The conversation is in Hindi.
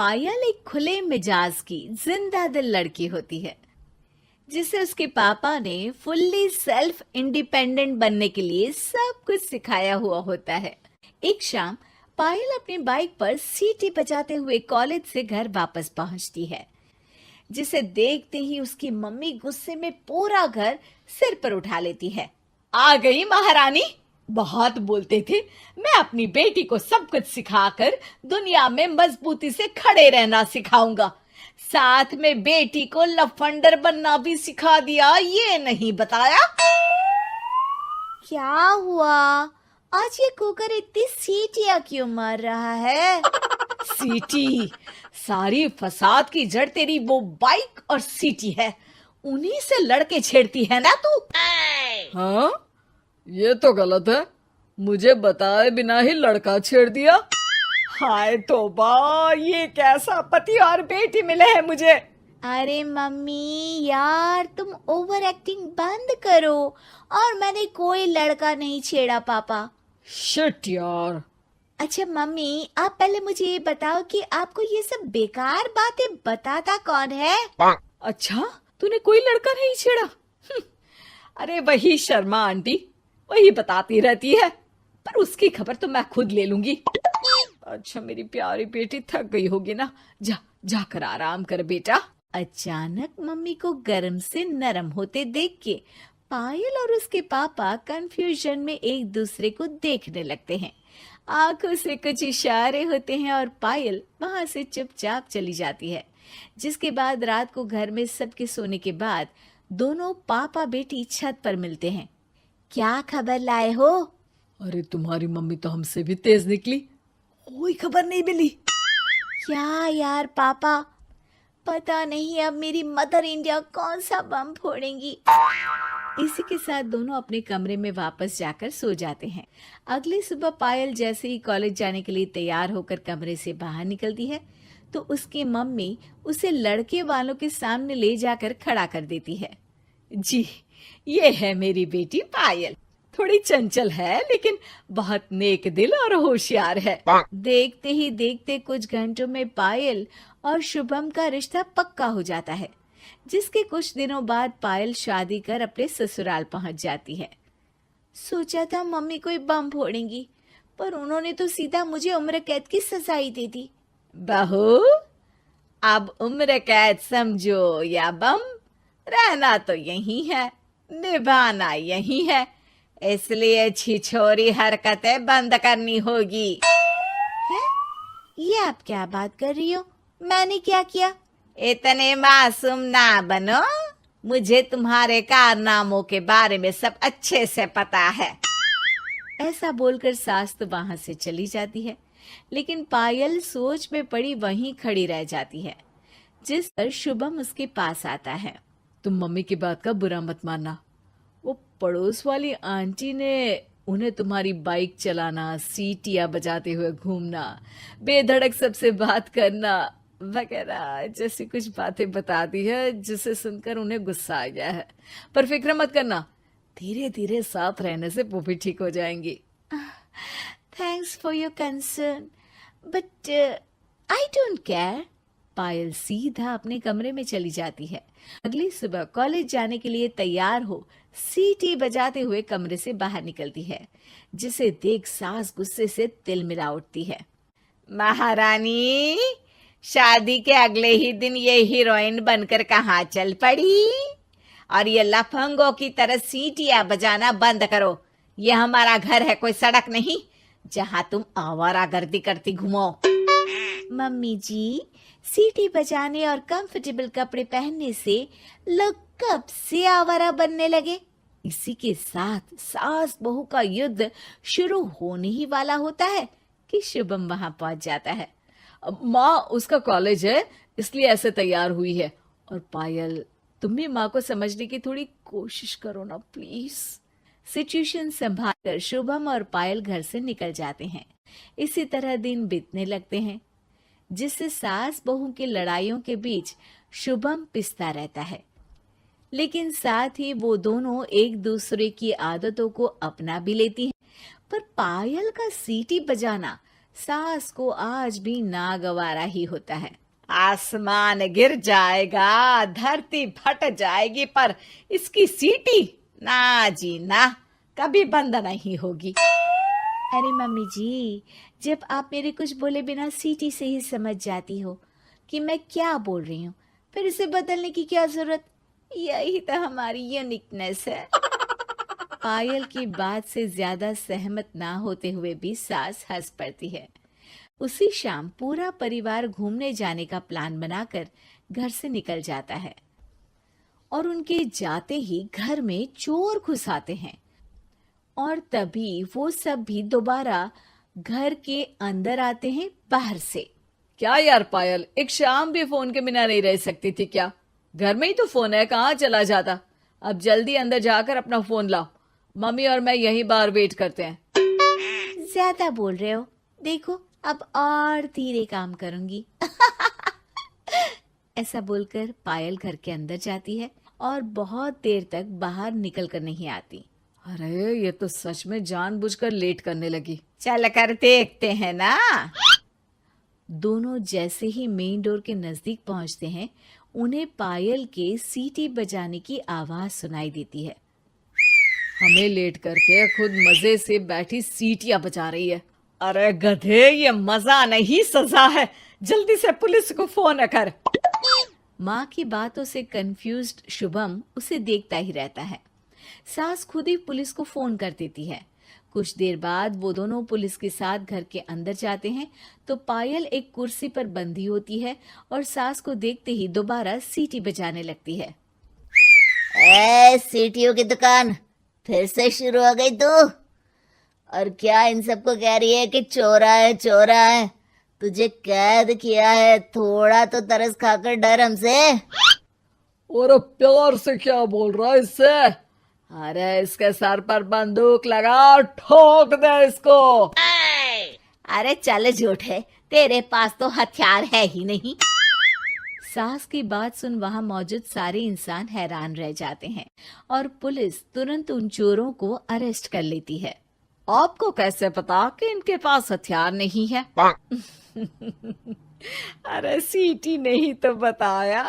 पायल एक खुले मिजाज की जिंदा दिल लड़की होती है जिसे उसके पापा ने फुल्ली सेल्फ इंडिपेंडेंट बनने के लिए सब कुछ सिखाया हुआ होता है। एक शाम पायल अपनी बाइक पर सीटी बजाते हुए कॉलेज से घर वापस पहुंचती है, जिसे देखते ही उसकी मम्मी गुस्से में पूरा घर सिर पर उठा लेती है। आ गई महारानी, बहुत बोलते थे मैं अपनी बेटी को सब कुछ सिखाकर दुनिया में मजबूती से खड़े रहना सिखाऊंगा, साथ में बेटी को लफंडर बनना भी सिखा दिया, ये नहीं बताया। क्या हुआ? आज ये कुकर इतनी सीटियां क्यों मार रहा है? सीटी? सारी फसाद की जड़ तेरी वो बाइक और सीटी है, उन्हीं से लड़के छेड़ती है ना तू। हाँ, ये तो गलत है, मुझे बताए बिना ही लड़का छेड़ दिया। हाय तौबा, ये कैसा पति और बेटी मिले हैं मुझे। अरे मम्मी यार, तुम ओवर एक्टिंग बंद करो, और मैंने कोई लड़का नहीं छेड़ा पापा। शिट यार। अच्छा मम्मी, आप पहले मुझे ये बताओ कि आपको ये सब बेकार बातें बताता कौन है? अच्छा, तूने कोई लड़का नहीं छेड़ा? अरे वही शर्मा आंटी, वही बताती रहती है, पर उसकी खबर तो मैं खुद ले लूंगी। अच्छा मेरी प्यारी बेटी, थक गई होगी ना, जा जाकर आराम कर बेटा। अचानक मम्मी को गर्म से नरम होते देख के पायल और उसके पापा कंफ्यूजन में एक दूसरे को देखने लगते हैं। आंखों से कुछ इशारे होते हैं और पायल वहां से चुपचाप चली जाती है। जिसके बाद रात को घर में सबके सोने के बाद दोनों पापा बेटी छत पर मिलते हैं। क्या खबर लाए हो? अरे तुम्हारी मम्मी तो हमसे भी तेज निकली, कोई खबर नहीं मिली। क्या यार पापा, पता नहीं अब मेरी मदर इंडिया कौन सा बम फोड़ेंगी। इसी के साथ दोनों अपने कमरे में वापस जाकर सो जाते हैं। अगली सुबह पायल जैसे ही कॉलेज जाने के लिए तैयार होकर कमरे से बाहर निकलती है तो उसकी मम्मी उसे लड़के वालों के सामने ले जाकर खड़ा कर देती है। जी, ये है मेरी बेटी पायल, थोड़ी चंचल है लेकिन बहुत नेक दिल और होशियार है। देखते ही देखते कुछ घंटों में पायल और शुभम का रिश्ता पक्का हो जाता है, जिसके कुछ दिनों बाद पायल शादी कर अपने ससुराल पहुंच जाती है। सोचा था मम्मी कोई बम फोड़ेंगी, पर उन्होंने तो सीधा मुझे उम्र कैद की सजा ही दे दी। बहू, अब उम्र कैद समझो या बम, रहना तो यही है, निभाना यही है, इसलिए छिछोरी हरकतें बंद करनी होगी। है? ये आप क्या बात कर रही हो? मैंने क्या किया? इतने मासूम ना बनो, मुझे तुम्हारे कारनामों के बारे में सब अच्छे से पता है। ऐसा बोलकर सास तो वहां से चली जाती है, लेकिन पायल सोच में पड़ी वहीं खड़ी रह जाती है। जिस पर शुभम उसके पास आता है। तुम मम्मी की बात का बुरा मत मानना, वो पड़ोस वाली आंटी ने उन्हें तुम्हारी बाइक चलाना, सीटियां बजाते हुए घूमना, बेधड़क सबसे बात करना वगैरह जैसी कुछ बातें बता दी है, जिसे सुनकर उन्हें गुस्सा आ गया है। पर फिक्र मत करना, धीरे धीरे साथ रहने से वो भी ठीक हो जाएंगी। Thanks for your concern, but I don't care. Payal सीधा अपने कमरे में चली जाती है। अगली सुबह कॉलेज जाने के लिए तैयार हो सीटी बजाते हुए कमरे से बाहर निकलती है, जिसे देख सास गुस्से से तिलमिला उठती है। महारानी, शादी के अगले ही दिन ये हीरोइन बनकर कहाँ चल पड़ी? और ये लफंगों की तरह सीटियां बजाना बंद करो। ये हमारा घर है, कोई सड़क नहीं जहाँ तुम आवारागर्दी करती घूमो। मम्मी जी, सीटी बजाने और कंफर्टेबल कपड़े पहनने से लोग कब से आवारा बनने लगे? इसी के साथ सास बहू का युद्ध शुरू होने ही वाला होता है कि शुभम वहां पहुंच जाता है। माँ, उसका कॉलेज है इसलिए ऐसे तैयार हुई है। और पायल, तुम भी माँ को समझने की थोड़ी कोशिश करो ना प्लीज। सिचुएशन संभालकर शुभम और पायल घर से निकल जाते हैं। इसी तरह दिन बीतने लगते हैं, जिससे सास बहू की लड़ाइयों के बीच शुभम पिसता रहता है, लेकिन साथ ही वो दोनों एक दूसरे की आदतों को अपना भी लेती हैं। पर पायल का सीटी बजाना सास को आज भी नागवारा ही होता है। आसमान गिर जाएगा, धरती फट जाएगी, पर इसकी सीटी ना जी ना, कभी बंद नहीं होगी। अरे मम्मी जी, जब आप मेरे कुछ बोले बिना सीटी से ही समझ जाती हो कि मैं क्या बोल रही हूँ, फिर इसे बदलने की क्या जरूरत? यही तो हमारी यूनिकनेस है। पायल की बात से ज्यादा सहमत ना होते हुए भी सास हंस पड़ती है। उसी शाम पूरा परिवार घूमने जाने का प्लान बनाकर घर से निकल जाता है और उनके जाते ही घर में चोर घुस आते हैं और तभी वो सब भी दोबारा घर के अंदर आते हैं बाहर से। क्या यार पायल, एक शाम भी फोन के बिना नहीं रह सकती थी क्या? घर में ही तो फोन है, कहाँ चला जाता? अब जल्दी अंदर जाकर अपना फोन लाओ, मम्मी और मैं यहीं बाहर वेट करते हैं। ज्यादा बोल रहे हो, देखो अब और धीरे काम करूंगी। ऐसा बोलकर पायल घर के अंदर जाती है और बहुत देर तक बाहर निकल कर नहीं आती। अरे ये तो सच में जानबूझकर लेट करने लगी। चल कर देखते हैं ना। दोनों जैसे ही मेन डोर के नजदीक पहुंचते हैं, उन्हें पायल के सीटी बजाने की आवाज सुनाई देती है। हमें लेट करके खुद मजे से बैठी सीटियां बजा रही है। अरे गधे, ये मजा नहीं सजा है, जल्दी से पुलिस को फोन कर। माँ की बातों से कंफ्यूज्ड शुभम उसे देखता ही रहता है। सास खुद ही पुलिस को फोन कर देती है। कुछ देर बाद वो दोनों पुलिस के साथ घर के अंदर जाते हैं तो पायल एक कुर्सी पर बंधी होती है और सास को देखते ही दोबारा सीटी बजाने लगती है। सीटियों की दुकान फिर से शुरू हो गई तू? और क्या इन सबको कह रही है कि चोरा है चोरा है? तुझे कैद किया है, थोड़ा तो तरस खाकर डर हमसे। और प्यार से क्या बोल रहा है इससे? अरे इसके सर पर बंदूक लगा, ठोक दे इसको। अरे चल झूठे, तेरे पास तो हथियार है ही नहीं। सास की बात सुन वहां मौजूद सारे इंसान हैरान रह जाते हैं और पुलिस तुरंत उन चोरों को अरेस्ट कर लेती है। आपको कैसे पता कि इनके पास हथियार नहीं है? अरे सीटी नहीं तो बताया।